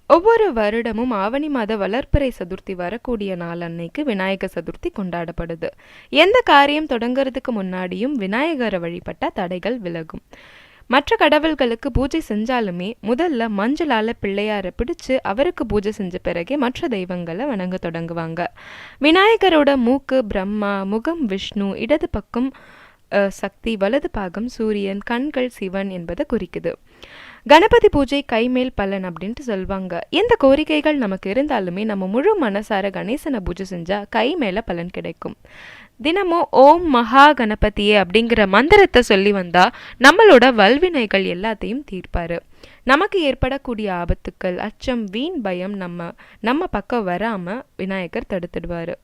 ஒவ்வொரு வருடமும் ஆவணி மாத வளர்பிறை சதுர்த்தி வரக்கூடிய நாள் அன்னைக்கு விநாயகர் சதுர்த்தி கொண்டாடப்படுது. எந்த காரியம் தொடங்குறதுக்கு முன்னாடியும் விநாயகரை வழிபட்டா தடைகள் விலகும். மற்ற கடவுள்களுக்கு பூஜை செஞ்சாலுமே முதல்ல மஞ்சளால பிள்ளையாரை பிடிச்சு அவருக்கு பூஜை செஞ்ச பிறகே மற்ற தெய்வங்களை வணங்க தொடங்குவாங்க. விநாயகரோட மூக்கு பிரம்மா, முகம் விஷ்ணு, இடது பக்கம் சக்தி, வலது பாகம் சூரியன், கண்கள் சிவன் என்பதை குறிக்குது. கணபதி பூஜை கைமேல் பலன் அப்படின்ட்டு சொல்லுவாங்க. எந்த கோரிக்கைகள் நமக்கு இருந்தாலுமே நம்ம முழு மனசார கணேசனை பூஜை செஞ்சா கை மேல பலன் கிடைக்கும். தினமும் ஓம் மகா கணபதியே அப்படிங்கிற மந்திரத்தை சொல்லி வந்தா நம்மளோட வல்வினைகள் எல்லாத்தையும் தீர்ப்பாரு. நமக்கு ஏற்படக்கூடிய ஆபத்துக்கள், அச்சம், வீண் பயம் நம்ம பக்கம் வராம விநாயகர் தடுத்துடுவாரு.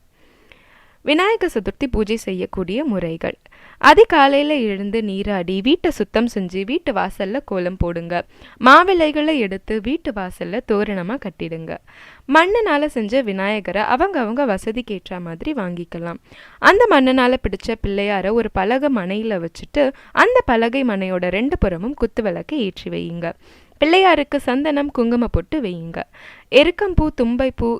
விநாயகர் சதுர்த்தி பூஜை செய்யக்கூடிய முறைகள்: அதிகாலையில் எழுந்து நீராடி வீட்டை சுத்தம் செஞ்சு வீட்டு வாசல்ல கோலம் போடுங்க. மாவிலைகளை எடுத்து வீட்டு வாசல்ல தோரணமாக கட்டிடுங்க. மண்ணினால செஞ்ச விநாயகரை அவங்க வசதிக்கு ஏற்ற மாதிரி வாங்கிக்கலாம். அந்த மண்ணினால பிடிச்ச பிள்ளையார ஒரு பலகை மனையில் வச்சுட்டு அந்த பலகை மனையோட 2 புறமும் குத்து விளக்கை ஏற்றி வையுங்க. பிள்ளையாருக்கு சந்தனம், குங்குமம் போட்டு வையுங்க. எருக்கம்பூ, தும்பைப்பூ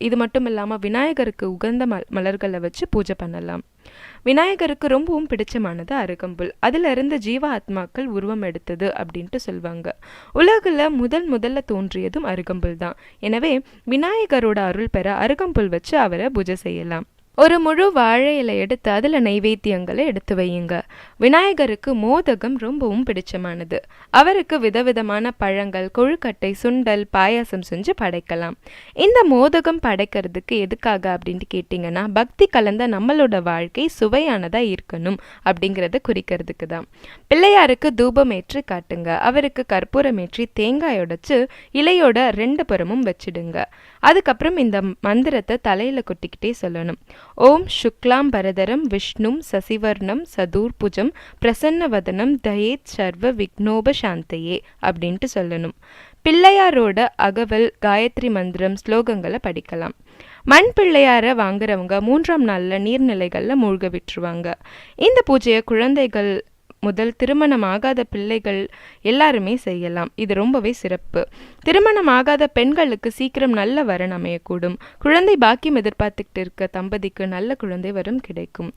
இது மட்டும் இல்லாமல் விநாயகருக்கு உகந்த மலர்களை வச்சு பூஜை பண்ணலாம். விநாயகருக்கு ரொம்பவும் பிடிச்சமானது அருகம்புல். அதுல இருந்து ஜீவ ஆத்மாக்கள் உருவம் எடுத்தது அப்படின்ட்டு சொல்லுவாங்க. உலகில் முதல்ல தோன்றியதும் அருகம்புல் தான். எனவே விநாயகரோட அருள் பெற அருகம்புல் வச்சு அவரை பூஜை செய்யலாம். ஒரு முழு வாழை இலை எடுத்து அதில் நைவேத்தியங்களை எடுத்து வையுங்க. விநாயகருக்கு மோதகம் ரொம்பவும் பிடிச்சமானது. அவருக்கு விதவிதமான பழங்கள், கொழுக்கட்டை, சுண்டல், பாயாசம் செஞ்சு படைக்கலாம். இந்த மோதகம் படைக்கிறதுக்கு எதுக்காக அப்படின்ட்டு கேட்டிங்கன்னா, பக்தி கலந்த நம்மளோட வாழ்க்கை சுவையானதாக இருக்கணும் அப்படிங்கிறத குறிக்கிறதுக்கு தான். பிள்ளையாருக்கு தூபம் ஏற்றி காட்டுங்க. அவருக்கு கற்பூரம் ஏற்றி தேங்காய் உடைச்சு இலையோட 2 புறமும் வச்சிடுங்க. அதுக்கப்புறம் இந்த மந்திரத்தை தலையில் கொட்டிக்கிட்டே சொல்லணும். ஓம் சுக்லாம் பரதரம் விஷ்ணும் சசிவர்ணம் சதுர்புஜம் பிரசன்னவதனம் தயேத் சர்வ விக்னோப சாந்தையே அப்படின்ட்டு சொல்லணும். பிள்ளையாரோட அகவல், காயத்ரி மந்திரம், ஸ்லோகங்களை படிக்கலாம். மண் பிள்ளையார வாங்குறவங்க 3ஆம் நாளில் நீர்நிலைகளில் மூழ்க விட்டுருவாங்க. இந்த பூஜையை குழந்தைகள் முதல் திருமணமாகாத பிள்ளைகள் எல்லாருமே செய்யலாம். இது ரொம்பவே சிறப்பு. திருமணமாகாத பெண்களுக்கு சீக்கிரம் நல்ல வரன் அமையக்கூடும். குழந்தை பாக்கியம் எதிர்பார்த்துக்கிட்டு இருக்க தம்பதிக்கு நல்ல குழந்தை வரம் கிடைக்கும்.